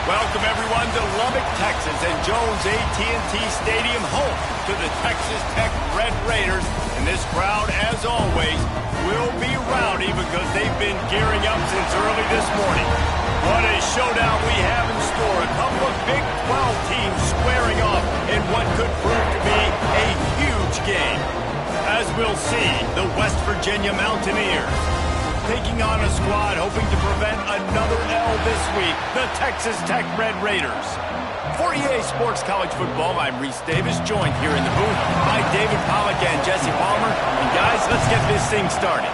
Welcome, everyone, to Lubbock, Texas, and Jones AT&T Stadium, home to the Texas Tech Red Raiders. And this crowd, as always, will be rowdy because they've been gearing up since early this morning. What a showdown we have in store. A couple of Big 12 teams squaring off in what could prove to be a huge game. As we'll see, the West Virginia Mountaineers taking on a squad hoping to prevent another L this week, the Texas Tech Red Raiders. For EA Sports College Football, I'm Reese Davis, joined here in the booth by David Pollack and Jesse Palmer. And guys, let's get this thing started.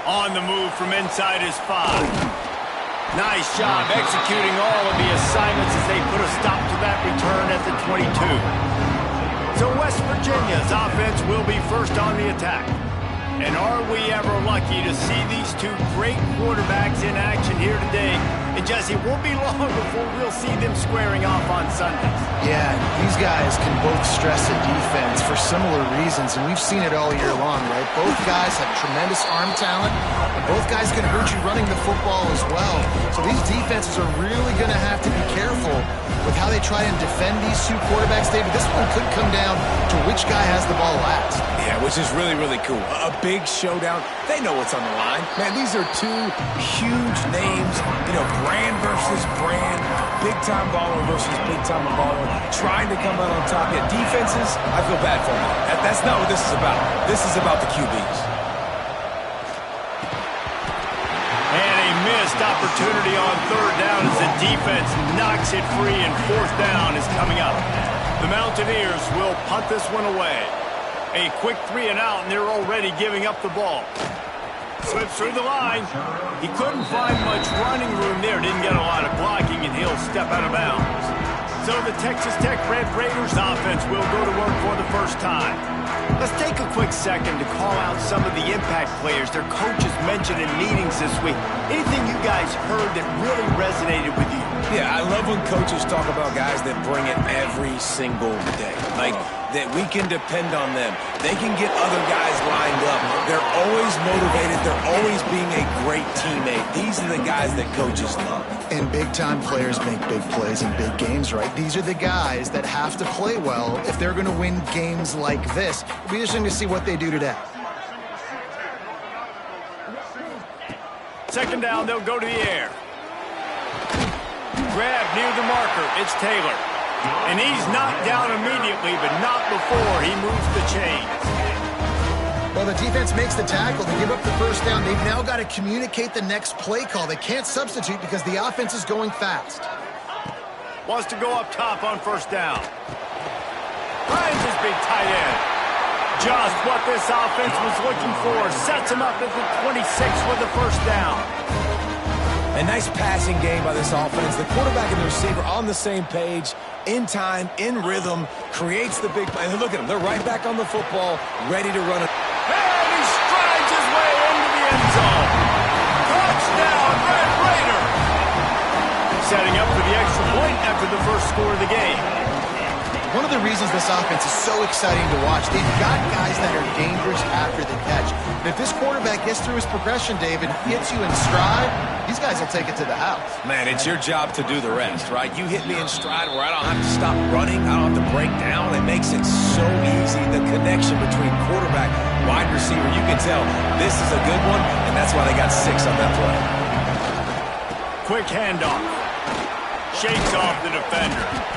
On the move from inside is 5. Nice job executing all of the assignments as they put a stop to that return at the 22. So West Virginia's offense will be first on the attack. And are we ever lucky to see these two great quarterbacks in action here today? And Jesse, it won't be long before we'll see them squaring off on Sundays. Yeah, these guys can both stress a defense for similar reasons, and we've seen it all year long, right? Both guys have tremendous arm talent, and both guys can hurt you running the football as well. So these defenses are really going to have to be careful with how they try and defend these two quarterbacks, David. This one could come down to which guy has the ball last. Yeah, which is really, really cool. A big showdown. They know what's on the line. Man, these are two huge names, brand versus brand, big-time baller versus big-time baller, trying to come out on top. Yeah, defenses, I feel bad for them. That's not what this is about. This is about the QBs. And a missed opportunity on third down as the defense knocks it free, and fourth down is coming up. The Mountaineers will punt this one away. A quick 3 and out, and they're already giving up the ball. Slips through the line. He couldn't find much running room there. Didn't get a lot of blocking, and he'll step out of bounds. So the Texas Tech Red Raiders offense will go to work for the first time. Let's take a quick second to call out some of the impact players their coaches mentioned in meetings this week. Anything you guys heard that really resonated with you? Yeah, I love when coaches talk about guys that bring it every single day. Like, that we can depend on them. They can get other guys lined up. They're always motivated. They're always being a great teammate. These are the guys that coaches love. And big-time players make big plays in big games, right? These are the guys that have to play well if they're going to win games like this. It'll be interesting to see what they do today. Second down, they'll go to the air. Grab near the marker. It's Taylor. And he's knocked down immediately, but not before he moves the chains. Well, the defense makes the tackle. They give up the first down. They've now got to communicate the next play call. They can't substitute because the offense is going fast. Wants to go up top on first down. Finds his big tight end. Just what this offense was looking for. Sets him up at the 26 with the first down. A nice passing game by this offense. The quarterback and the receiver on the same page, in time, in rhythm, creates the big play. And look at them. They're right back on the football, ready to run it. And he strides his way into the end zone. Touchdown, Red Raider. Setting up for the extra point after the first score of the game. One of the reasons this offense is so exciting to watch, they've got guys that are dangerous after the catch. And if this quarterback gets through his progression, David, hits you in stride, these guys will take it to the house. Man, it's your job to do the rest, right? You hit me in stride where I don't have to stop running. I don't have to break down. It makes it so easy. The connection between quarterback, wide receiver, you can tell this is a good one, and that's why they got 6 on that play. Quick handoff. Shakes off the defender.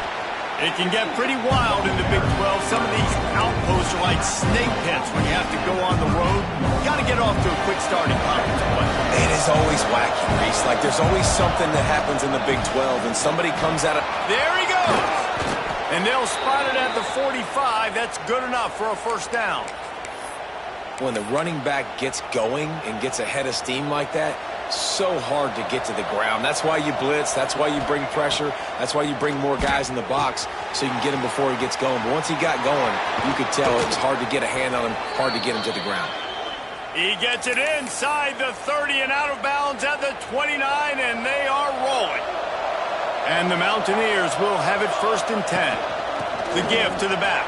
It can get pretty wild in the Big 12. Some of these outposts are like snake pits when you have to go on the road. Got to get off to a quick start in conference play. It is always wacky, Reese. Like, there's always something that happens in the Big 12, and somebody comes out of... There he goes! And they'll spot it at the 45. That's good enough for a first down. When the running back gets going and gets ahead of steam like that, so hard to get to the ground. That's why you blitz. That's why you bring pressure. That's why you bring more guys in the box so you can get him before he gets going. But once he got going, you could tell it was hard to get a hand on him, hard to get him to the ground. He gets it inside the 30 and out of bounds at the 29, and they are rolling. And the Mountaineers will have it first and 10. The give to the back.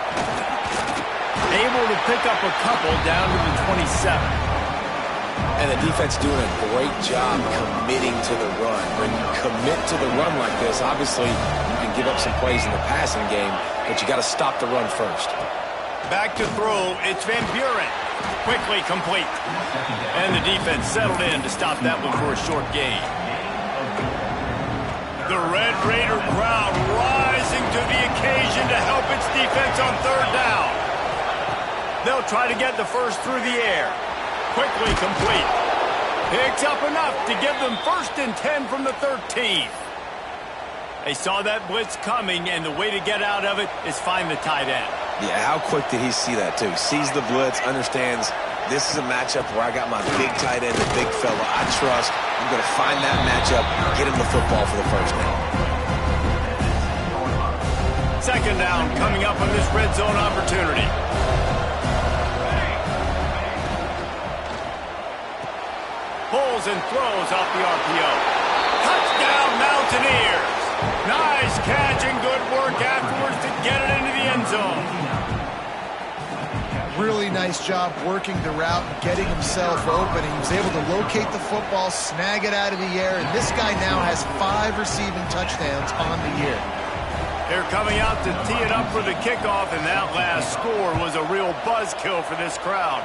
Able to pick up a couple down to the 27. And the defense doing a great job committing to the run. When you commit to the run like this, obviously you can give up some plays in the passing game, but you got to stop the run first. Back to throw, it's Van Buren. Quickly complete. And the defense settled in to stop that one for a short gain. The Red Raider crowd rising to the occasion to help its defense on third down. They'll try to get the first through the air. Quickly complete. Picks up enough to give them 1st and 10 from the 13. They saw that blitz coming, and the way to get out of it is find the tight end. Yeah, how quick did he see that, too? Sees the blitz, understands this is a matchup where I got my big tight end, the big fella I trust. I'm going to find that matchup, get him the football for the first down. 2nd down coming up on this red zone opportunity. Pulls and throws off the RPO. Touchdown, Mountaineers! Nice catch and good work afterwards to get it into the end zone. Really nice job working the route and getting himself open. He was able to locate the football, snag it out of the air, and this guy now has 5 receiving touchdowns on the year. They're coming out to tee it up for the kickoff, and that last score was a real buzzkill for this crowd.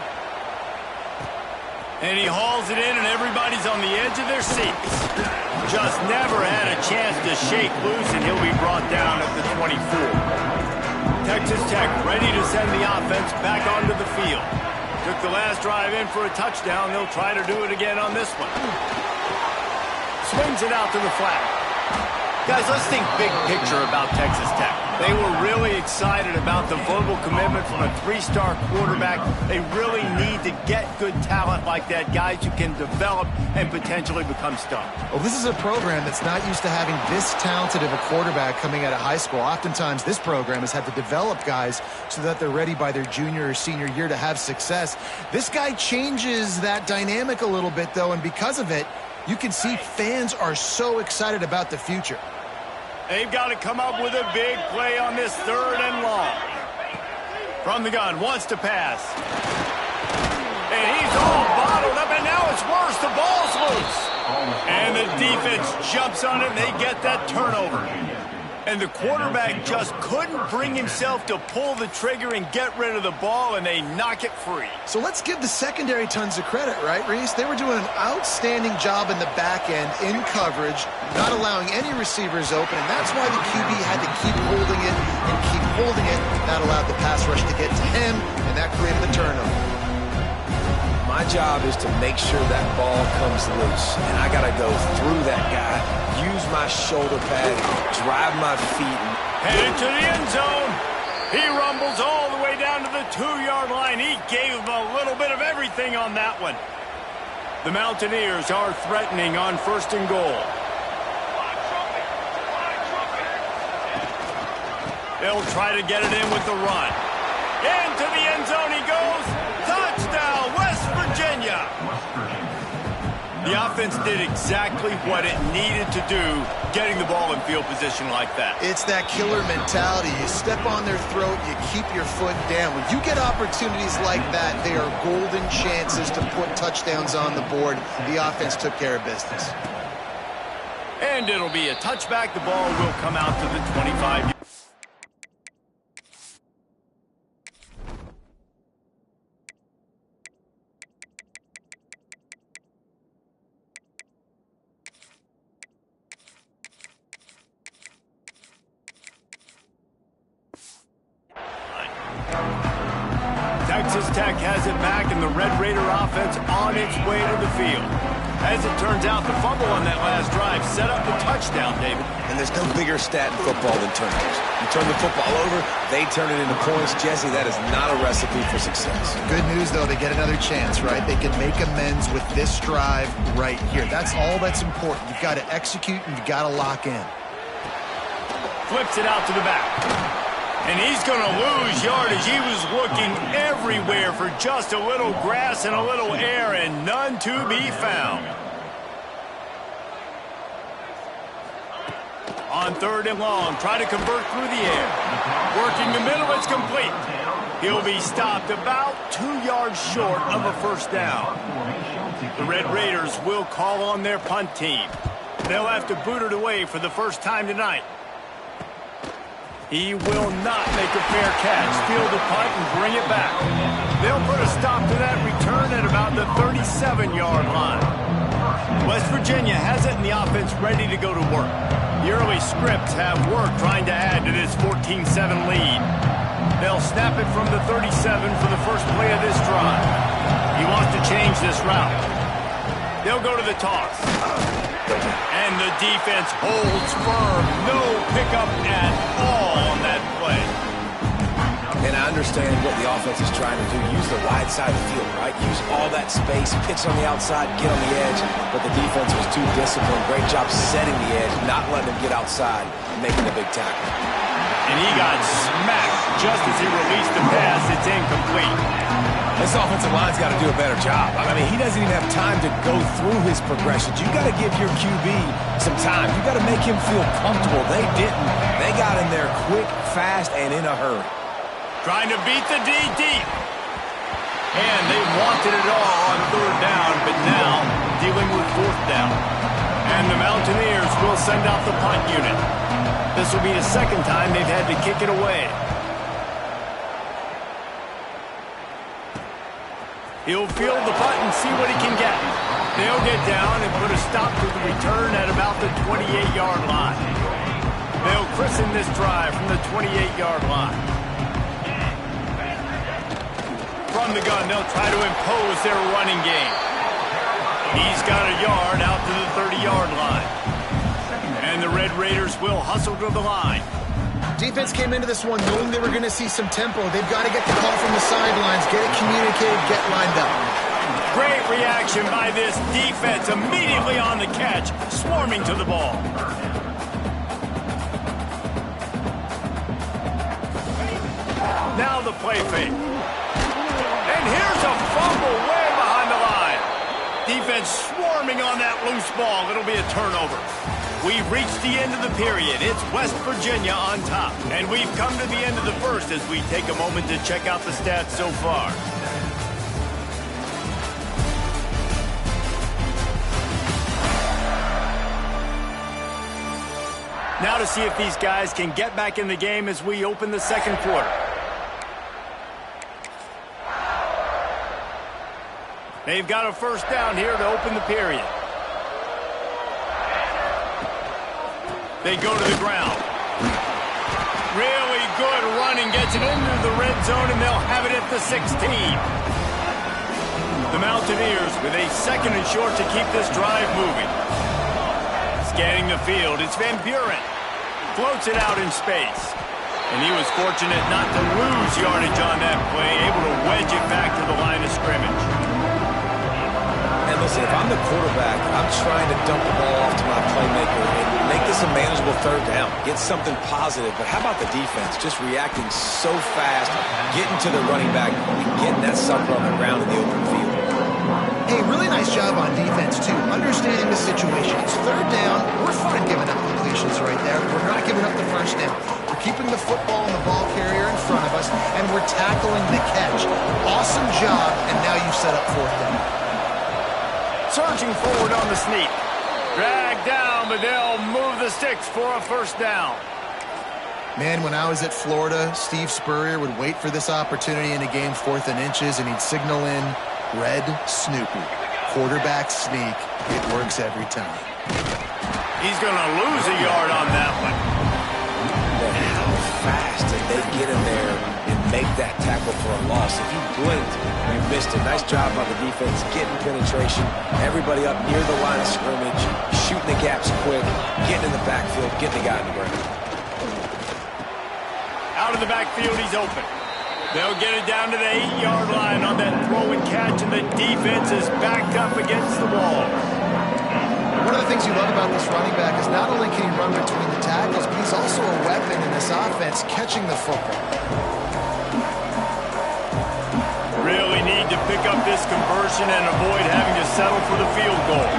And he hauls it in, and everybody's on the edge of their seats. Just never had a chance to shake loose, and he'll be brought down at the 24. Texas Tech ready to send the offense back onto the field. Took the last drive in for a touchdown. They'll try to do it again on this one. Swings it out to the flat. Guys, let's think big picture about Texas Tech. They were really excited about the verbal commitment from a 3-star quarterback. They really need to get good talent like that, guys who can develop and potentially become stars. Well, this is a program that's not used to having this talented of a quarterback coming out of high school. Oftentimes, this program has had to develop guys so that they're ready by their junior or senior year to have success. This guy changes that dynamic a little bit, though, and because of it, you can see fans are so excited about the future. They've got to come up with a big play on this 3rd and long. From the gun, wants to pass. And he's all bottled up, and now it's worse. The ball's loose. And the defense jumps on it, and they get that turnover. And the quarterback just couldn't bring himself to pull the trigger and get rid of the ball, and they knock it free. So let's give the secondary tons of credit, right, Reese? They were doing an outstanding job in the back end, in coverage, not allowing any receivers open, and that's why the QB had to keep holding it and keep holding it. That allowed the pass rush to get to him, and that created the turnover. My job is to make sure that ball comes loose, and I got to go through that guy, use my shoulder pad, drive my feet. Headed to the end zone. He rumbles all the way down to the 2-yard line. He gave him a little bit of everything on that one. The Mountaineers are threatening on 1st and goal. They'll try to get it in with the run. Into the end zone he goes. Touchdown, West Virginia. The offense did exactly what it needed to do, getting the ball in field position like that. It's that killer mentality. You step on their throat, you keep your foot down. When you get opportunities like that, they are golden chances to put touchdowns on the board. The offense took care of business. And it'll be a touchback. The ball will come out to the 25. Texas Tech has it back, and the Red Raider offense on its way to the field. As it turns out, the fumble on that last drive set up the touchdown, David. And there's no bigger stat in football than turnovers. You turn the football over, they turn it into points. Jesse, that is not a recipe for success. Good news, though, they get another chance, right? They can make amends with this drive right here. That's all that's important. You've got to execute, and you've got to lock in. Flips it out to the back. And he's going to lose yardage. He was looking everywhere for just a little grass and a little air, and none to be found. On 3rd and long, try to convert through the air. Working the middle, it's complete. He'll be stopped about 2 yards short of a first down. The Red Raiders will call on their punt team. They'll have to boot it away for the first time tonight. He will not make a fair catch. Field the punt and bring it back. They'll put a stop to that return at about the 37-yard line. West Virginia has it and the offense ready to go to work. The early scripts have worked trying to add to this 14-7 lead. They'll snap it from the 37 for the first play of this drive. He wants to change this route. They'll go to the toss. And the defense holds firm. No pickup at all on that play. And I understand what the offense is trying to do. Use the wide side of the field, right? Use all that space, pitch on the outside, get on the edge. But the defense was too disciplined. Great job setting the edge, not letting them get outside and making the big tackle. And he got smacked just as he released the pass. It's incomplete. This offensive line's got to do a better job. I mean, he doesn't even have time to go through his progressions. You got to give your QB some time. You got to make him feel comfortable. They didn't. They got in there quick, fast, and in a hurry. Trying to beat the D deep. And they wanted it all on third down, but now dealing with fourth down. And the Mountaineers will send out the punt unit. This will be the second time they've had to kick it away. He'll field the punt and see what he can get. They'll get down and put a stop to the return at about the 28-yard line. They'll christen this drive from the 28-yard line. From the gun, they'll try to impose their running game. He's got a yard out to the 30-yard line. And the Red Raiders will hustle to the line. Defense came into this one knowing they were going to see some tempo. They've got to get the call from the sidelines, get it communicated, get lined up. Great reaction by this defense, immediately on the catch, swarming to the ball. Now the play fake. And here's a fumble way behind the line. Defense swarming on that loose ball. It'll be a turnover. We've reached the end of the period. It's West Virginia on top. And we've come to the end of the first as we take a moment to check out the stats so far. Now to see if these guys can get back in the game as we open the second quarter. They've got a first down here to open the period. They go to the ground. Really good running, gets it into the red zone, and they'll have it at the 16. The Mountaineers with a second and short to keep this drive moving. Scanning the field, it's Van Buren. Floats it out in space. And he was fortunate not to lose yardage on that play, able to wedge it back to the line of scrimmage. And listen, if I'm the quarterback, I'm trying to dump the ball off to my playmaker and make this a manageable third down. Get something positive. But how about the defense? Just reacting so fast, getting to the running back, and getting that sucker on the ground in the open field. Hey, really nice job on defense, too. Understanding the situation. It's third down. We're fine giving up completions right there. We're not giving up the first down. We're keeping the football and the ball carrier in front of us, and we're tackling the catch. Awesome job, and now you've set up fourth down. Surging forward on the sneak. Dragged down, but they'll move the sticks for a first down. Man, when I was at Florida, Steve Spurrier would wait for this opportunity in a game 4th and inches, and he'd signal in red Snoopy. Quarterback sneak. It works every time. He's going to lose a yard on that one. But how fast did they get in there and make that tackle for a loss? If you blinked, you missed it. Nice job by the defense, getting penetration. Everybody up near the line of scrimmage, shooting the gaps quick, getting in the backfield, getting the guy in the ground. Out of the backfield, he's open. They'll get it down to the 8-yard line on that throw and catch, and the defense is backed up against the wall. One of the things you love about this running back is not only can he run between the tackles, but he's also a weapon in this offense, catching the football. Really need to pick up this conversion and avoid having to settle for the field goal.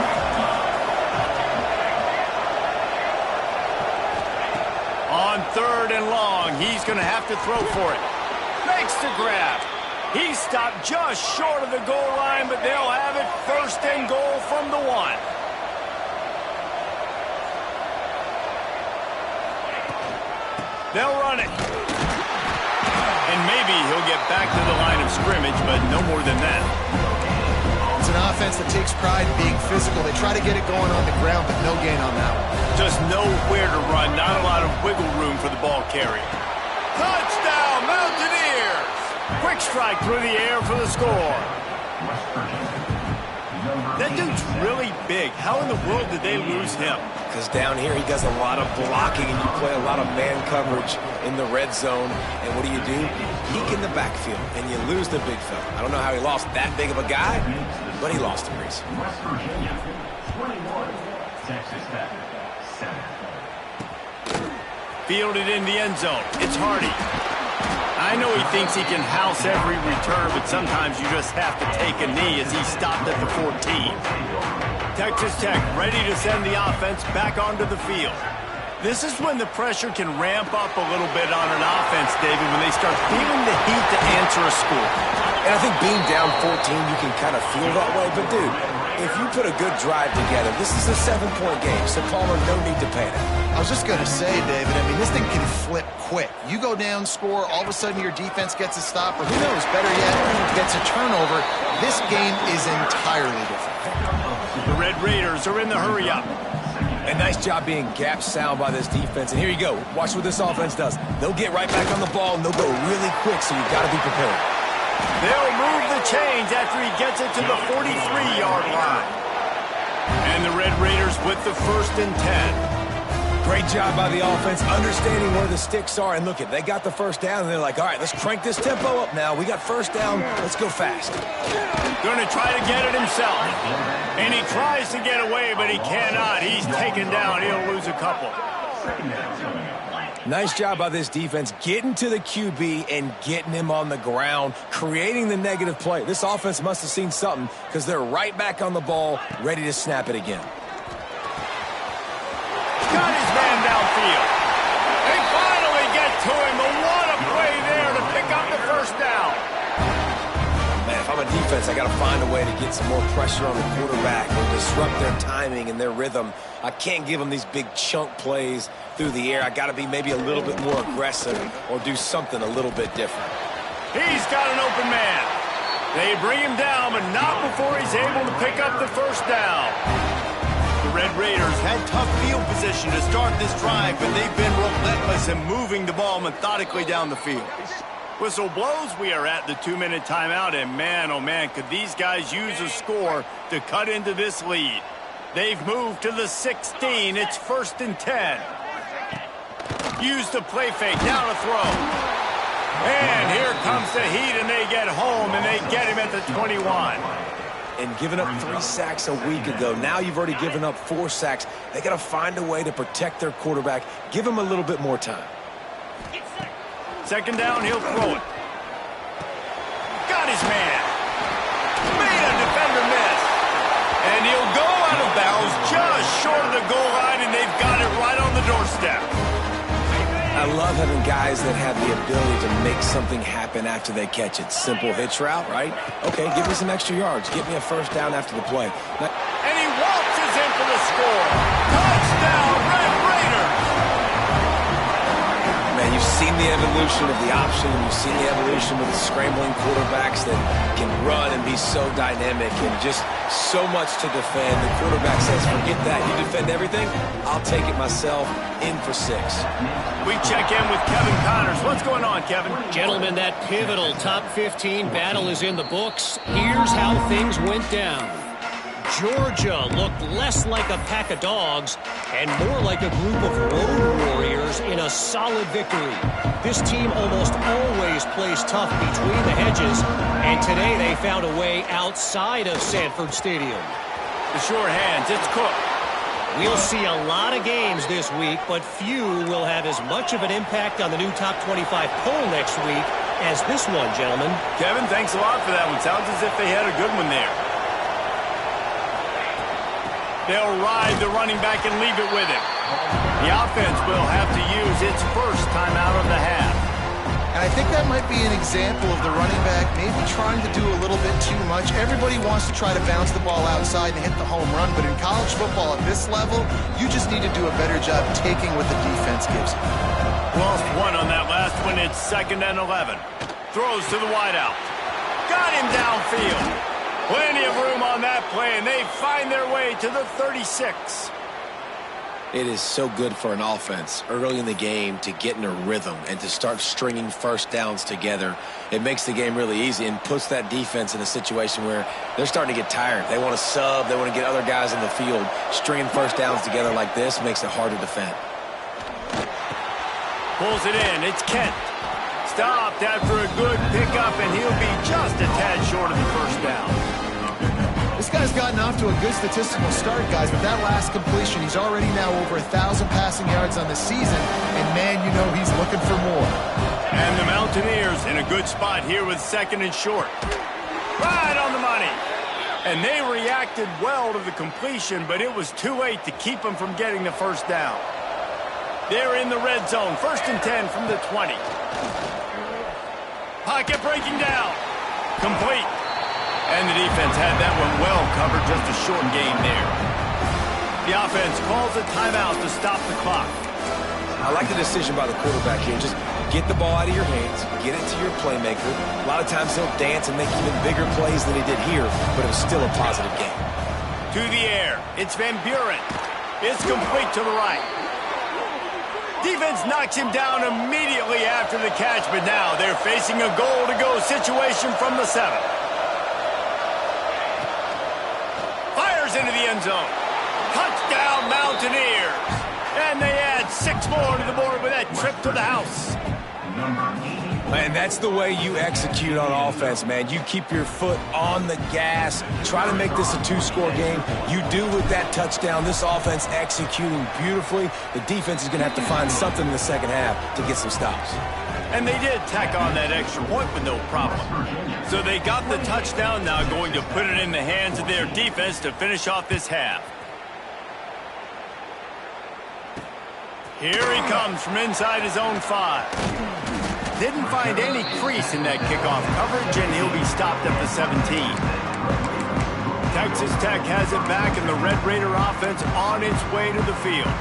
On third and long, he's going to have to throw for it. Fakes the grab. He stopped just short of the goal line, but they'll have it 1st and goal from the 1. They'll run it. And maybe he'll get back to the line of scrimmage, but no more than that. It's an offense that takes pride in being physical. They try to get it going on the ground, but no gain on that one. Just nowhere to run. Not a lot of wiggle room for the ball carrier. Touchdown, Mountaineers! Quick strike through the air for the score. That dude's really big. How in the world did they lose him? Because down here he does a lot of blocking and you play a lot of man coverage in the red zone. And what do? Peek in the backfield and you lose the big fella. I don't know how he lost that big of a guy, but he lost him recently. West Virginia, 21, Texas Tech, 7. Fielded in the end zone. It's Hardy. I know he thinks he can house every return, but sometimes you just have to take a knee as he stopped at the 14. Texas Tech ready to send the offense back onto the field. This is when the pressure can ramp up a little bit on an offense, David, when they start feeling the heat to answer a score. And I think being down 14, you can kind of feel that way. But, dude, if you put a good drive together, this is a 7-point game, so Palmer, no need to panic. I was just going to say, David, I mean, this thing can flip quick. You go down, score, all of a sudden your defense gets a stop, or who knows, better yet, gets a turnover. This game is entirely different. The Red Raiders are in the hurry-up. A nice job being gap sound by this defense. And here you go. Watch what this offense does. They'll get right back on the ball, and they'll go really quick, so you've got to be prepared. They'll move the chains after he gets it to the 43-yard line. And the Red Raiders with the 1st and 10. Great job by the offense, understanding where the sticks are. And look, they got the 1st down, and they're like, all right, let's crank this tempo up now. We got 1st down. Let's go fast. Going to try to get it himself. And he tries to get away, but he cannot. He's taken down. He'll lose a couple. Nice job by this defense getting to the QB and getting him on the ground, creating the negative play. This offense must have seen something because they're right back on the ball, ready to snap it again. Got his man downfield. They finally get to him. But what a play there to pick up the 1st down. Man, if I'm a defense, I got to find a way to get some more pressure on the quarterback or disrupt their timing and their rhythm. I can't give them these big chunk plays through the air. I got to be maybe a little bit more aggressive or do something a little bit different. He's got an open man. They bring him down, but not before he's able to pick up the 1st down. The Red Raiders had tough field position to start this drive, but they've been relentless in moving the ball methodically down the field. Whistle blows, we are at the 2-minute timeout, and man, oh man, could these guys use a score to cut into this lead. They've moved to the 16. It's 1st and 10. Use the play fake, now to throw. And here comes the heat, and they get home, and they get him at the 21. And giving up 3 sacks a week ago. Now you've already given up 4 sacks. They got to find a way to protect their quarterback. Give him a little bit more time. 2nd down, he'll throw it. Got his man. Made a defender miss. And he'll go out of bounds just short of the goal line, and they've got it right on the doorstep. I love having guys that have the ability to make something happen after they catch it. Simple hitch route, right? Okay, give me some extra yards. Get me a 1st down after the play. And he waltzes in for the score. Touchdown, Red Raiders! Man, you've seen the evolution of the option, and you've seen the evolution of the scrambling quarterbacks that can run and be so dynamic and just so much to defend. The quarterback says, forget that. You defend everything, I'll take it myself. In for 6. We check in with Kevin Connors. What's going on, Kevin? Gentlemen, that pivotal top 15 battle is in the books. Here's how things went down. Georgia looked less like a pack of dogs and more like a group of road warriors in a solid victory. This team almost always plays tough between the hedges, and today they found a way outside of Sanford Stadium. The sure hands, it's Cook. We'll see a lot of games this week, but few will have as much of an impact on the new top 25 poll next week as this one, gentlemen. Kevin, thanks a lot for that one. Sounds as if they had a good one there. They'll ride the running back and leave it with him. The offense will have to use its 1st timeout of the half. And I think that might be an example of the running back maybe trying to do a little bit too much. Everybody wants to try to bounce the ball outside and hit the home run, but in college football at this level, you just need to do a better job taking what the defense gives you. Lost one on that last one. It's 2nd and 11. Throws to the wideout. Got him downfield. Plenty of room on that play, and they find their way to the 36. It is so good for an offense early in the game to get in a rhythm and to start stringing first downs together. It makes the game really easy and puts that defense in a situation where they're starting to get tired. They want to sub. They want to get other guys in the field. Stringing first downs together like this makes it hard to defend. Pulls it in. It's Kent. Stopped after a good pickup, and he'll be just a tad short of the first down. This guy's gotten off to a good statistical start, guys, but that last completion, he's already now over 1,000 passing yards on the season, and man, you know he's looking for more. And the Mountaineers in a good spot here with 2nd and short. Right on the money. And they reacted well to the completion, but it was too late to keep them from getting the first down. They're in the red zone, 1st and 10 from the 20. Pocket breaking down. Complete. And the defense had that one well covered, just a short game there. The offense calls a timeout to stop the clock. I like the decision by the quarterback here. Just get the ball out of your hands, get it to your playmaker. A lot of times he'll dance and make even bigger plays than he did here, but it was still a positive game. To the air. It's Van Buren. It's complete to the right. Defense knocks him down immediately after the catch, but now they're facing a goal-to-go situation from the 7. Into the end zone. Touchdown, Mountaineers. And they add 6 more to the board with that trip to the house. Man, that's the way you execute on offense, man. You keep your foot on the gas. Try to make this a 2-score game. You do with that touchdown. This offense executing beautifully. The defense is going to have to find something in the second half to get some stops. And they did tack on that extra point with no problem. So they got the touchdown, now going to put it in the hands of their defense to finish off this half. Here he comes from inside his own 5. Didn't find any crease in that kickoff coverage, and he'll be stopped at the 17. Texas Tech has it back, and the Red Raider offense on its way to the field.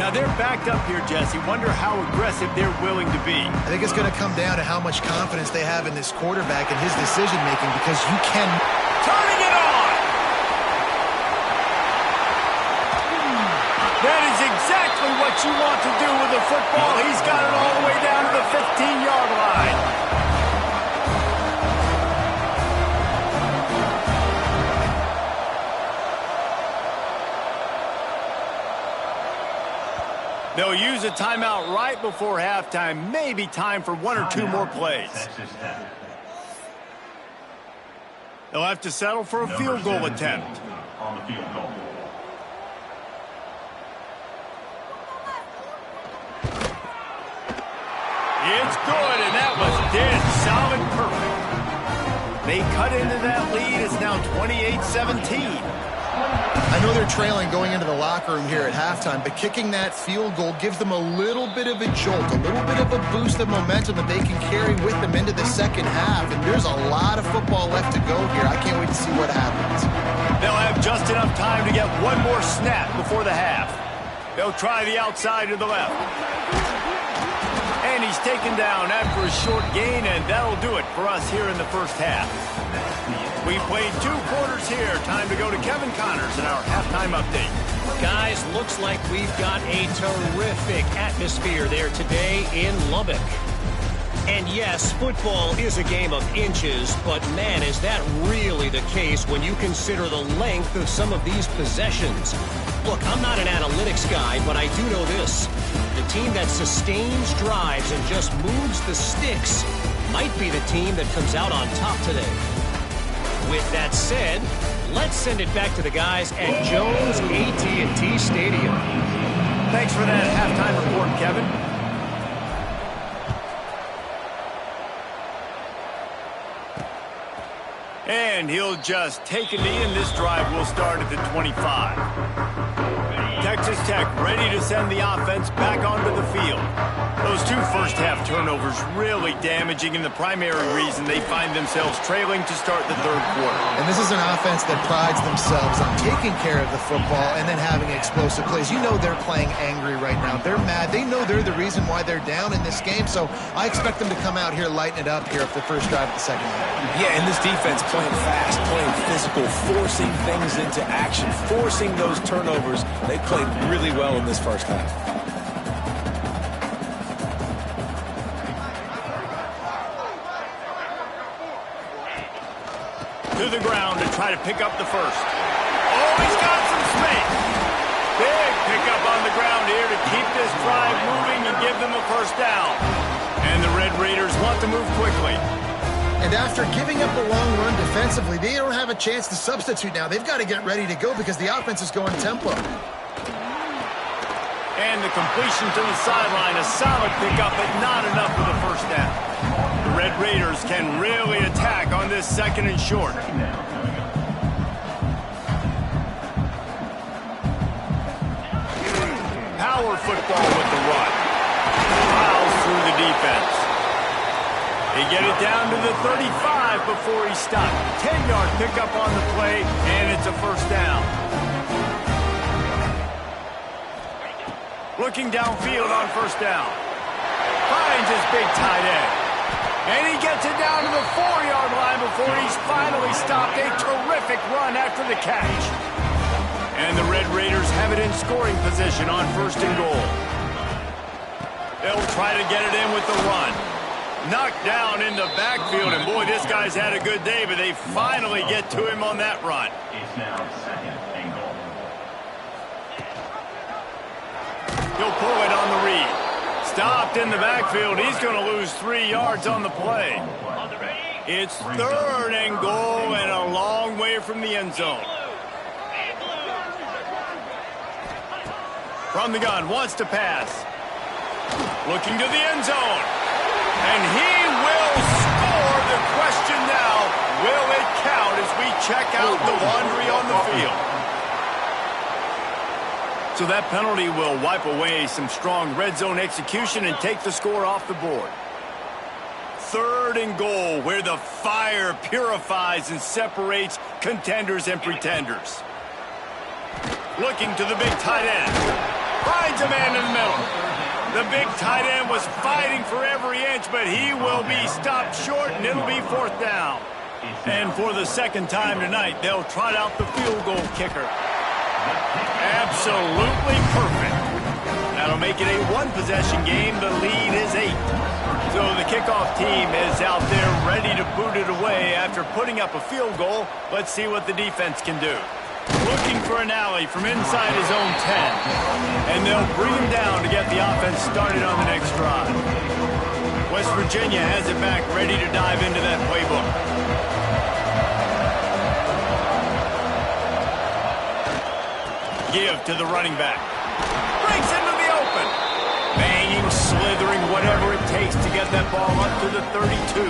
Now they're backed up here, Jesse. Wonder how aggressive they're willing to be. I think it's going to come down to how much confidence they have in this quarterback and his decision-making, because you can... Turning it on! That is exactly what you want to do with the football. He's got it all the way down to the 15-yard line. They'll use a timeout right before halftime. Maybe time for 1 or 2 more plays. They'll have to settle for a field goal attempt. On the field goal. It's good, and that was dead solid perfect. They cut into that lead. It's now 28-17. I know they're trailing going into the locker room here at halftime, but kicking that field goal gives them a little bit of a jolt, a little bit of a boost of momentum that they can carry with them into the second half. And there's a lot of football left to go here. I can't wait to see what happens. They'll have just enough time to get one more snap before the half. They'll try the outside to the left. And he's taken down after a short gain, and that'll do it for us here in the first half. We played 2 quarters here. Time to go to Kevin Connors in our halftime update. Guys, looks like we've got a terrific atmosphere there today in Lubbock. And yes, football is a game of inches, but man, is that really the case when you consider the length of some of these possessions. Look, I'm not an analytics guy, but I do know this. The team that sustains drives and just moves the sticks might be the team that comes out on top today. With that said, let's send it back to the guys at Jones AT&T Stadium. Thanks for that halftime report, Kevin. And he'll just take a knee, and this drive will start at the 25. Texas Tech ready to send the offense back onto the field. Those two first-half turnovers really damaging, and the primary reason they find themselves trailing to start the third quarter. And this is an offense that prides themselves on taking care of the football and then having explosive plays. You know they're playing angry right now. They're mad. They know they're the reason why they're down in this game, so I expect them to come out here, lighten it up here for the first drive of the second half. Yeah, and this defense playing fast, playing physical, forcing things into action, forcing those turnovers. They played really well in this first half. To the ground to try to pick up the first. Oh, he's got some space. Big pickup on the ground here to keep this drive moving and give them a first down. And the Red Raiders want to move quickly. And after giving up a long run defensively, they don't have a chance to substitute now. They've got to get ready to go because the offense is going tempo. And the completion to the sideline, a solid pickup, but not enough for the first down. The Red Raiders can really attack on this second and short. Power football with the run. Miles through the defense. They get it down to the 35 before he stopped. 10-yard pickup on the play, and it's a first down. Looking downfield on first down. Finds his big tight end. And he gets it down to the 4-yard line before he's finally stopped. A terrific run after the catch. And the Red Raiders have it in scoring position on first and goal. They'll try to get it in with the run. Knocked down in the backfield, and boy, this guy's had a good day, but they finally get to him on that run. It's now second and goal. He'll pull it on the read. Stopped in the backfield. He's going to lose 3 yards on the play. It's third and goal and a long way from the end zone. From the gun, wants to pass. Looking to the end zone. And he will score. The question now, will it count as we check out the laundry on the field? So that penalty will wipe away some strong red zone execution and take the score off the board. Third and goal, where the fire purifies and separates contenders and pretenders. Looking to the big tight end. Finds a man in the middle. The big tight end was fighting for every inch, but he will be stopped short, and it'll be fourth down. And for the second time tonight, they'll trot out the field goal kicker. Absolutely perfect. That'll make it a one-possession game. The lead is 8. So the kickoff team is out there ready to boot it away after putting up a field goal. Let's see what the defense can do. Looking for an alley from inside his own 10. And they'll bring him down to get the offense started on the next drive. West Virginia has it back, ready to dive into that playbook. Give to the running back. Breaks into the open. Banging, slithering, whatever it takes to get that ball up to the 32.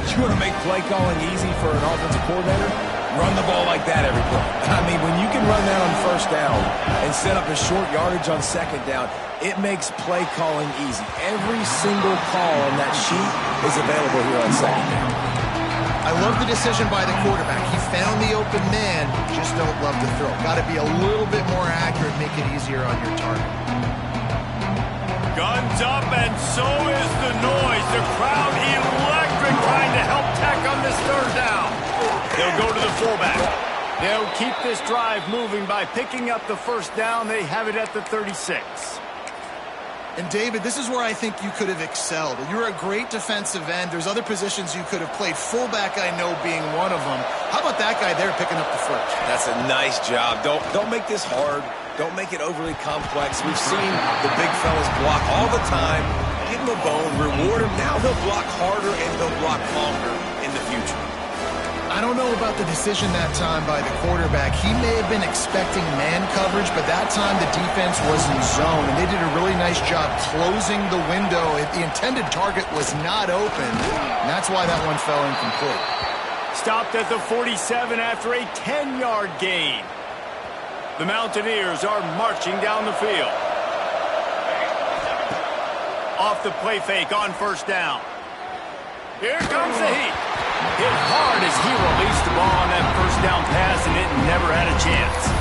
You want to make play calling easy for an offensive coordinator? Run the ball like that every play. I mean, when you can run that on first down and set up a short yardage on second down, it makes play calling easy. Every single call on that sheet is available here on second down. I love the decision by the quarterback. He found the open man, just don't love the throw. Got to be a little bit more accurate, make it easier on your target. Guns up, and so is the noise. The crowd electric, trying to help Tech on this third down. They'll go to the fullback. They'll keep this drive moving by picking up the first down. They have it at the 36. And David, this is where I think you could have excelled. You're a great defensive end. There's other positions you could have played. Fullback, I know, being one of them. How about that guy there picking up the first? That's a nice job. Don't make this hard. Don't make it overly complex. We've seen the big fellas block all the time. Give him a bone, reward him. Now he'll block harder and he'll block longer in the future. I don't know about the decision that time by the quarterback. He may have been expecting man coverage, but that time the defense was in zone, and they did a really nice job closing the window. The intended target was not open, and that's why that one fell incomplete. Stopped at the 47 after a 10-yard gain. The Mountaineers are marching down the field. Off the play fake on first down. Here comes the heat. Hit hard as he released the ball on that first down pass, and it never had a chance.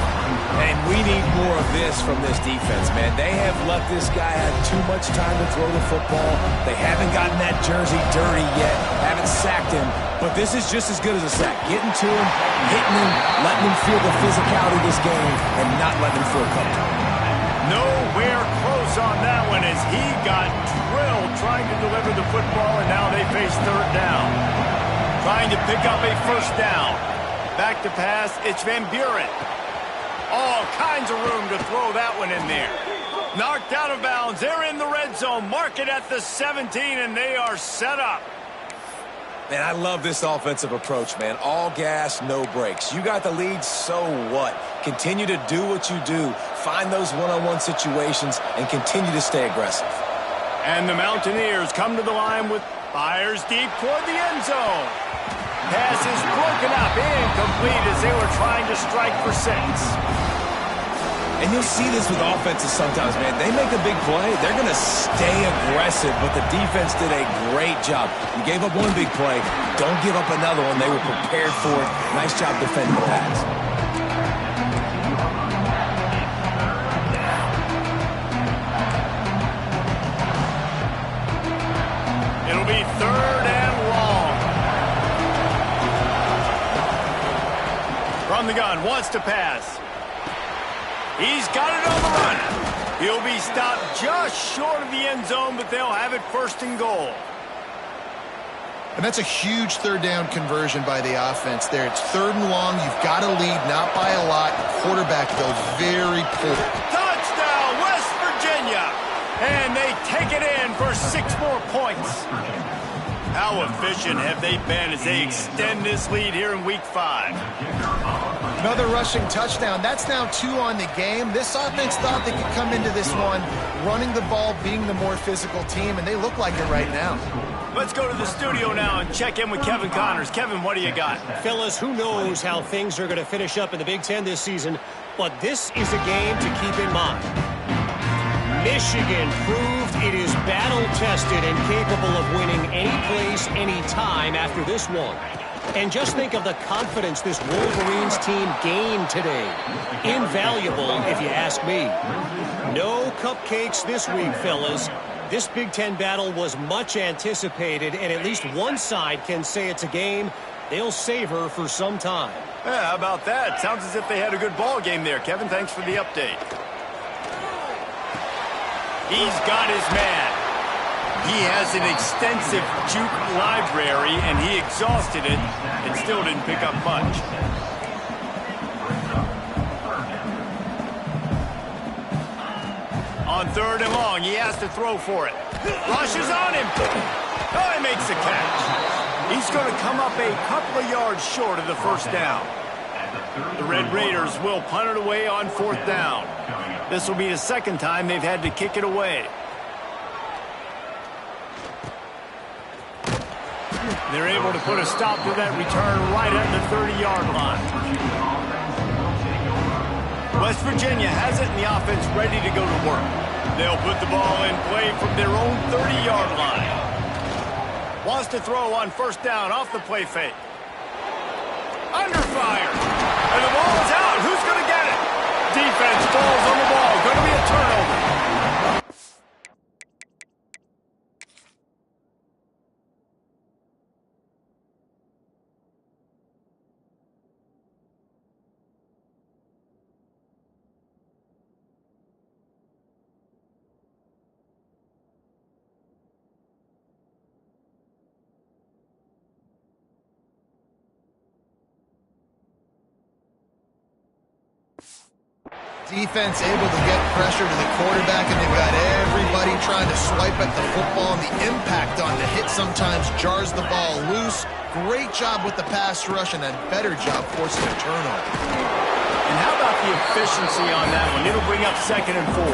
And we need more of this from this defense, man. They have let this guy have too much time to throw the football. They haven't gotten that jersey dirty yet, haven't sacked him. But this is just as good as a sack. Getting to him, hitting him, letting him feel the physicality of this game, and not letting him feel comfortable. Nowhere close on that one as he got drilled trying to deliver the football, and now they face third down. Trying to pick up a first down. Back to pass, it's Van Buren. All kinds of room to throw that one in there. Knocked out of bounds. They're in the red zone. Mark it at the 17, and they are set up. Man, I love this offensive approach, man. All gas, no brakes. You got the lead, so what? Continue to do what you do. Find those one-on-one situations and continue to stay aggressive. And the Mountaineers come to the line with fires deep toward the end zone. Pass is broken up, incomplete as they were trying to strike for 6. And you'll see this with offenses sometimes, man. They make a big play, they're going to stay aggressive, but the defense did a great job. You gave up one big play, don't give up another one. They were prepared for it. Nice job defending the pass. It'll be third and long. From the gun, wants to pass. He's got it on the run. He'll be stopped just short of the end zone, but they'll have it first and goal. And that's a huge third down conversion by the offense there. It's third and long. You've got to lead, not by a lot. Quarterback, though, very poor. Touchdown, West Virginia. And they take it in for 6 more points. How efficient have they been as they extend this lead here in Week 5? Another rushing touchdown. That's now 2 on the game. This offense thought they could come into this one running the ball, being the more physical team, and they look like it right now. Let's go to the studio now and check in with Kevin Connors. Kevin, what do you got? Fellas, who knows how things are going to finish up in the Big Ten this season, but this is a game to keep in mind. Michigan proved it is battle-tested and capable of winning any place, any time after this one. And just think of the confidence this Wolverines team gained today. Invaluable, if you ask me. No cupcakes this week, fellas. This Big Ten battle was much anticipated, and at least one side can say it's a game they'll savor for some time. Yeah, how about that? Sounds as if they had a good ball game there. Kevin, thanks for the update. He's got his man. He has an extensive juke library, and he exhausted it and still didn't pick up much. On third and long, he has to throw for it. Rushes on him. Oh, he makes the catch. He's going to come up a couple of yards short of the first down. The Red Raiders will punt it away on 4th down. This will be the second time they've had to kick it away. They're able to put a stop to that return right at the 30-yard line. West Virginia has it, and the offense ready to go to work. They'll put the ball in play from their own 30-yard line. Wants to throw on first down off the play fake. Under fire. And the ball is out. Who's going to get it? Defense falls on the ball. Going to be a turnover. Defense able to get pressure to the quarterback, and they've got everybody trying to swipe at the football, and the impact on the hit sometimes jars the ball loose. Great job with the pass rush, and a better job forcing a turnover. And how about the efficiency on that one? It'll bring up 2nd and 4.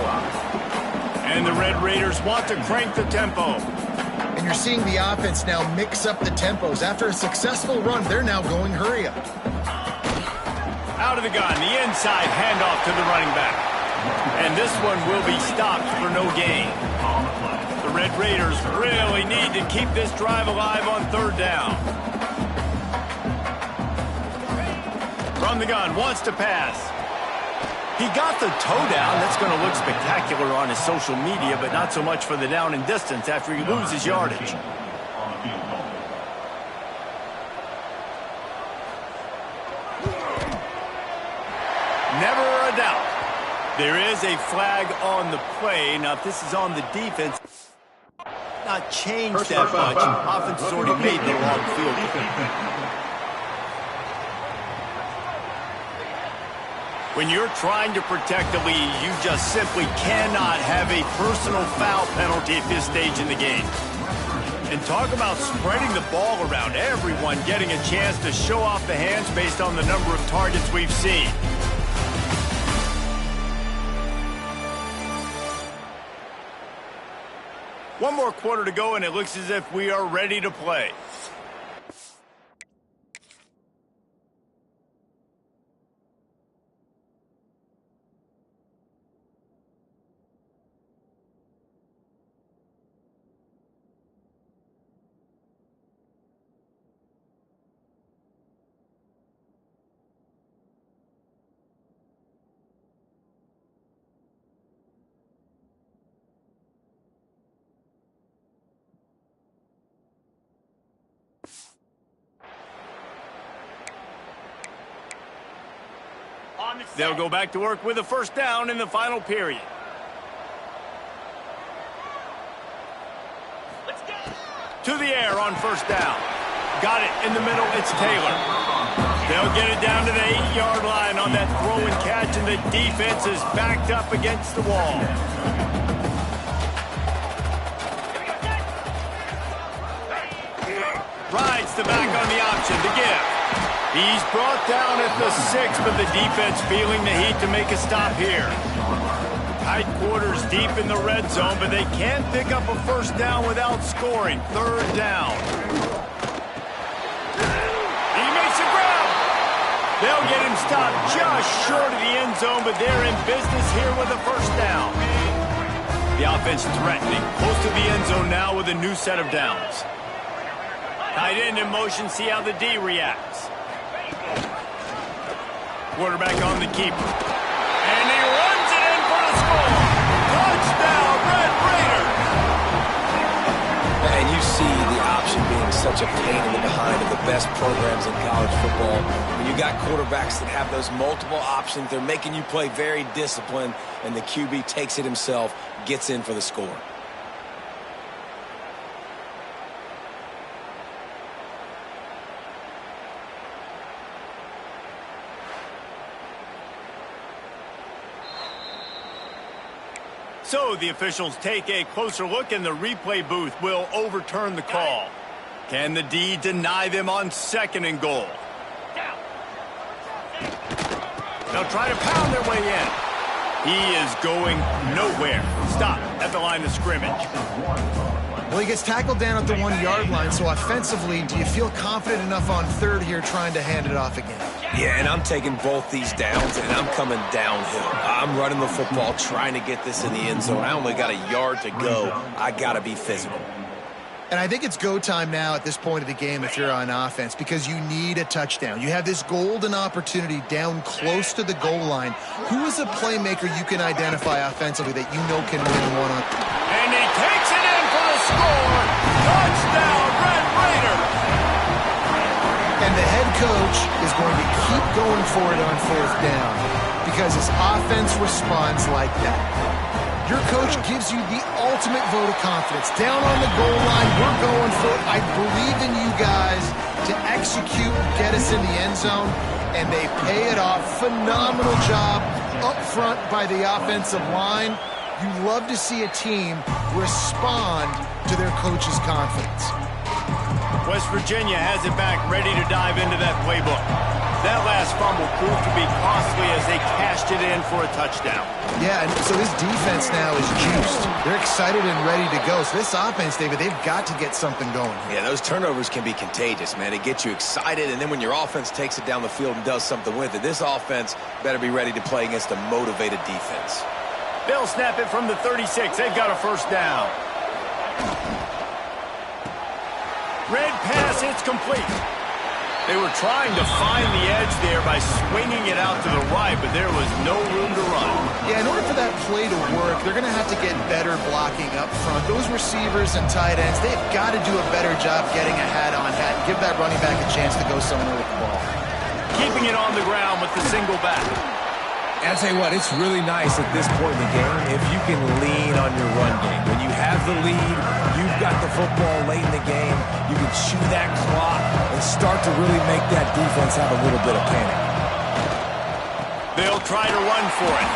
And the Red Raiders want to crank the tempo. And you're seeing the offense now mix up the tempos. After a successful run, they're now going hurry up. Out of the gun, the inside handoff to the running back. And this one will be stopped for no gain. The Red Raiders really need to keep this drive alive on third down. From the gun, wants to pass. He got the toe down. That's going to look spectacular on his social media, but not so much for the down and distance after he loses yardage. Never a doubt. There is a flag on the play. Now, if this is on the defense, not changed that much. Offense has already made the long field goal. When you're trying to protect the lead, you just simply cannot have a personal foul penalty at this stage in the game. And talk about spreading the ball around, everyone getting a chance to show off the hands based on the number of targets we've seen. One more quarter to go, and it looks as if we are ready to play. They'll go back to work with a first down in the final period. Let's go. To the air on first down. Got it in the middle. It's Taylor. They'll get it down to the 8-yard line on that throw and catch, and the defense is backed up against the wall. Rides the back on the option to give. He's brought down at the 6, but the defense feeling the heat to make a stop here. Tight quarters deep in the red zone, but they can't pick up a first down without scoring. Third down. He makes a grab. They'll get him stopped just short of the end zone, but they're in business here with a first down. The offense threatening, close to the end zone now with a new set of downs. Tight end in motion, see how the D reacts. Quarterback on the keeper. And he runs it in for the score. Touchdown, Red Raiders! And you see the option being such a pain in the behind of the best programs in college football. When you got quarterbacks that have those multiple options, they're making you play very disciplined, and the QB takes it himself, gets in for the score. So the officials take a closer look, and the replay booth will overturn the call. Can the D deny them on 2nd and goal? They'll try to pound their way in. He is going nowhere. Stop at the line of scrimmage. Well, he gets tackled down at the 1-yard line, so offensively, do you feel confident enough on 3rd here trying to hand it off again? Yeah, and I'm taking both these downs, and I'm coming downhill. I'm running the football, trying to get this in the end zone. I only got a yard to go. I got to be physical. And I think it's go time now at this point of the game if you're on offense, because you need a touchdown. You have this golden opportunity down close to the goal line. Who is a playmaker you can identify offensively that you know can win one-on? And he takes it in for the score. Touchdown, Red Raiders! And the head coach is going to keep going for it on 4th down because his offense responds like that. Your coach gives you the ultimate vote of confidence. Down on the goal line, we're going for it. I believe in you guys to execute, get us in the end zone, and they pay it off. Phenomenal job up front by the offensive line. You love to see a team respond to their coach's confidence. West Virginia has it back, ready to dive into that playbook. That last fumble proved to be costly as they cashed it in for a touchdown. Yeah, and so this defense now is juiced. They're excited and ready to go. So this offense, David, they've got to get something going. Yeah, those turnovers can be contagious, man. It gets you excited, and then when your offense takes it down the field and does something with it, this offense better be ready to play against a motivated defense. They'll snap it from the 36. They've got a first down. Red pass, it's complete. They were trying to find the edge there by swinging it out to the right, but there was no room to run. Yeah, in order for that play to work, they're going to have to get better blocking up front. Those receivers and tight ends, they've got to do a better job getting a hat-on-hat and give that running back a chance to go somewhere with the ball. Keeping it on the ground with the single back. And I'll tell you what, it's really nice at this point in the game if you can lean on your run game. When you have the lead, you've got the football late in the game, you can chew that clock and start to really make that defense have a little bit of panic. They'll try to run for it.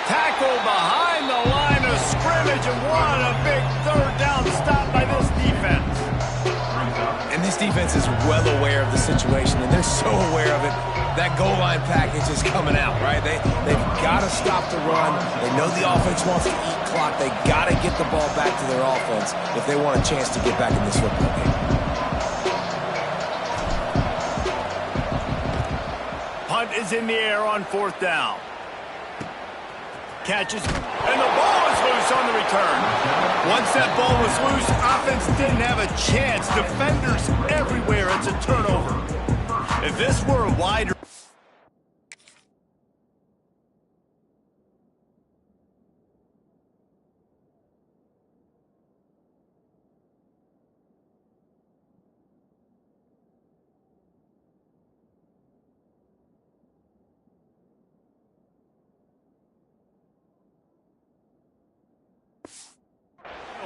Tackle behind the line of scrimmage, and what a big third down stop by this defense. And this defense is well aware of the situation, and they're so aware of it. That goal line package is coming out, right? They've got to stop the run. They know the offense wants to eat clock. They got to get the ball back to their offense if they want a chance to get back in this football game. Punt is in the air on fourth down. Catches, and the ball is loose on the return. Once that ball was loose, offense didn't have a chance. Defenders everywhere. It's a turnover. If this were a wider...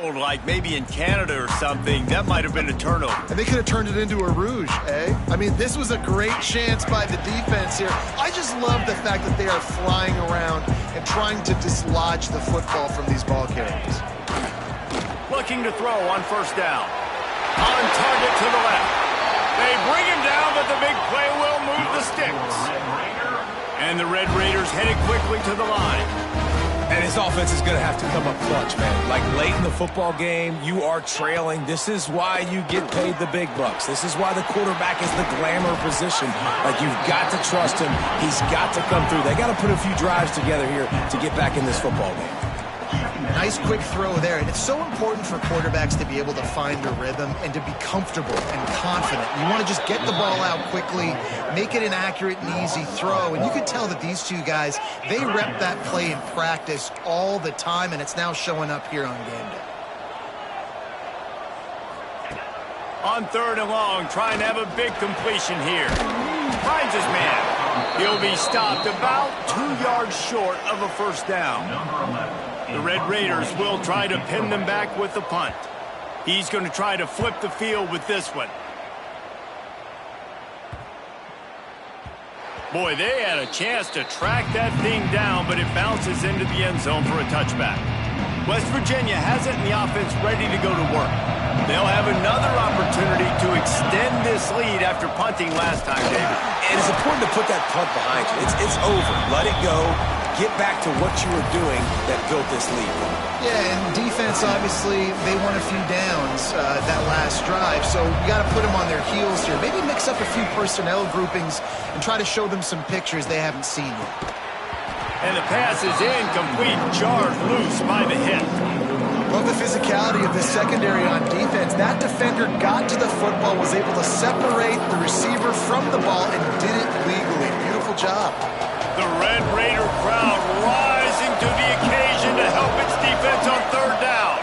like maybe in Canada or something, that might have been a turnover. And they could have turned it into a rouge, eh? I mean, this was a great chance by the defense here. I just love the fact that they are flying around and trying to dislodge the football from these ball carriers. Looking to throw on first down. On target to the left. They bring him down, but the big play will move the sticks. And the Red Raiders headed quickly to the line. And his offense is going to have to come up clutch, man. Like late in the football game, you are trailing. This is why you get paid the big bucks. This is why the quarterback is the glamour position. Like, you've got to trust him. He's got to come through. They got to put a few drives together here to get back in this football game. Nice quick throw there, and it's so important for quarterbacks to be able to find a rhythm and to be comfortable and confident. You want to just get the ball out quickly, make it an accurate and easy throw, and you can tell that these two guys, they rep that play in practice all the time, and it's now showing up here on game day. On third and long, trying to have a big completion here. Finds his man. He'll be stopped about 2 yards short of a first down. The Red Raiders will try to pin them back with the punt. He's going to try to flip the field with this one. Boy, they had a chance to track that thing down, but it bounces into the end zone for a touchback. West Virginia has it in the offense ready to go to work. They'll have another opportunity to extend this lead after punting last time, David. And it's important to put that punt behind you. It's over. Let it go. Get back to what you were doing that built this lead. Yeah, and defense, obviously, they won a few downs that last drive, so you got to put them on their heels here. Maybe mix up a few personnel groupings and try to show them some pictures they haven't seen yet. And the pass is incomplete, jarred loose by the hit. Love the physicality of the secondary on defense. That defender got to the football, was able to separate the receiver from the ball, and did it legally. Beautiful job. The Red Raider crowd rising to the occasion to help its defense on third down.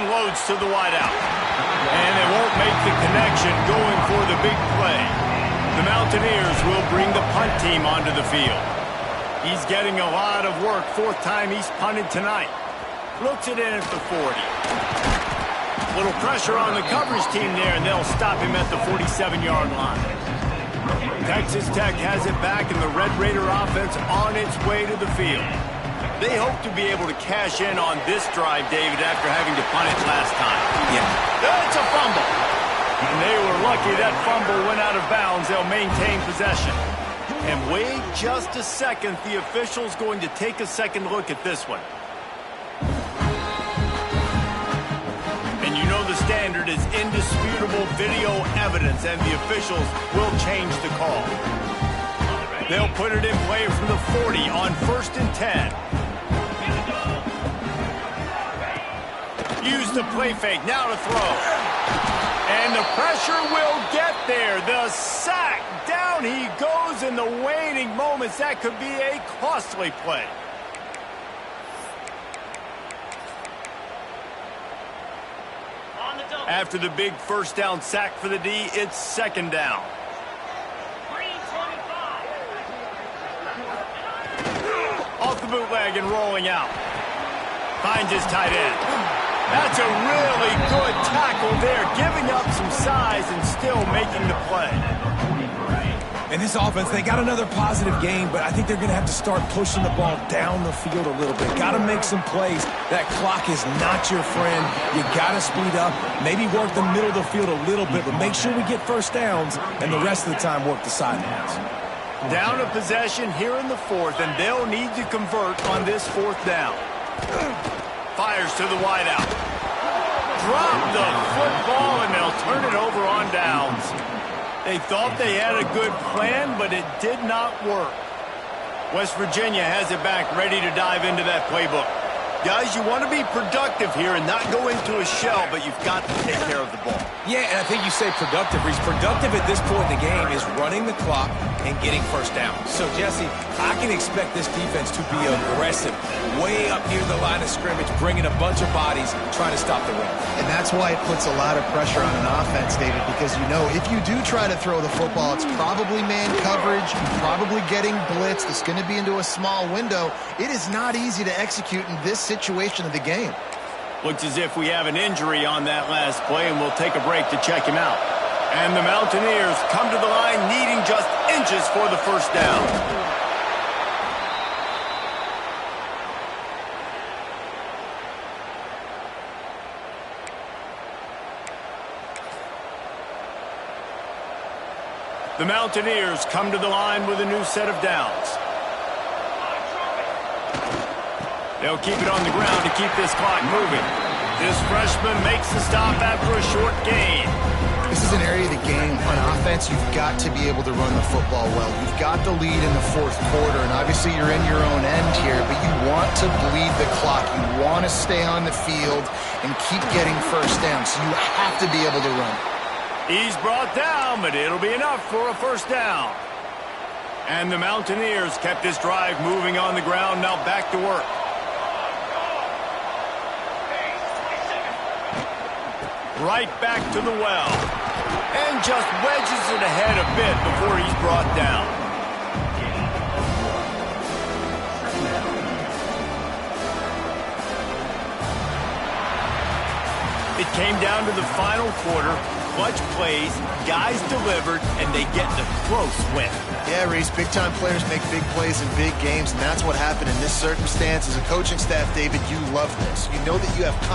Unloads to the wideout. And they won't make the connection going for the big play. The Mountaineers will bring the punt team onto the field. He's getting a lot of work. Fourth time he's punted tonight. Looks it in at the 40. Little pressure on the coverage team there, and they'll stop him at the 47-yard line. Texas Tech has it back, and the Red Raider offense on its way to the field. They hope to be able to cash in on this drive, David, after having to punt it last time. Yeah. It's a fumble. And they were lucky that fumble went out of bounds. They'll maintain possession. And wait just a second. The official's going to take a second look at this one. And you know the standard is indisputable video evidence, and the officials will change the call. They'll put it in play from the 40 on 1st and 10. Use the play fake. Now to throw. And the pressure will get there. The sack. Down he goes in the waning moments. That could be a costly play. After the big first down sack for the D, it's second down. Off the bootleg and rolling out. Finds his tight end. That's a really good tackle there, giving up some size and still making the play. In this offense, they got another positive game, but I think they're going to have to start pushing the ball down the field a little bit. Got to make some plays. That clock is not your friend. You got to speed up, maybe work the middle of the field a little bit, but make sure we get first downs, and the rest of the time work the sidelines. Down a possession here in the fourth, and they'll need to convert on this fourth down. Fires to the wideout. Drop the football, and they'll turn it over on downs. They thought they had a good plan, but it did not work. West Virginia has it back, ready to dive into that playbook. Guys, you want to be productive here and not go into a shell, but you've got to take care of the ball. Yeah, and I think you say productive. He's productive at this point in the game is running the clock and getting first down. So, Jesse, I can expect this defense to be aggressive, way up near the line of scrimmage, bringing a bunch of bodies, trying to stop the run. And that's why it puts a lot of pressure on an offense, David, because you know if you do try to throw the football, it's probably man coverage, probably getting blitzed. It's going to be into a small window. It is not easy to execute in this situation of the game. Looks as if we have an injury on that last play, and we'll take a break to check him out. And the Mountaineers come to the line needing just inches for the first down. The Mountaineers come to the line with a new set of downs. They'll keep it on the ground to keep this clock moving. This freshman makes the stop after a short gain. This is an area of the game on offense you've got to be able to run the football well. You've got the lead in the fourth quarter, and obviously you're in your own end here, but you want to bleed the clock. You want to stay on the field and keep getting first down, so you have to be able to run. He's brought down, but it'll be enough for a first down. And the Mountaineers kept this drive moving on the ground, now back to work. Right back to the well. And just wedges it ahead a bit before he's brought down. It came down to the final quarter. Clutch plays, guys delivered, and they get the close win. Yeah, Reese, big-time players make big plays in big games, and that's what happened in this circumstance. As a coaching staff, David, you love this. You know that you have confidence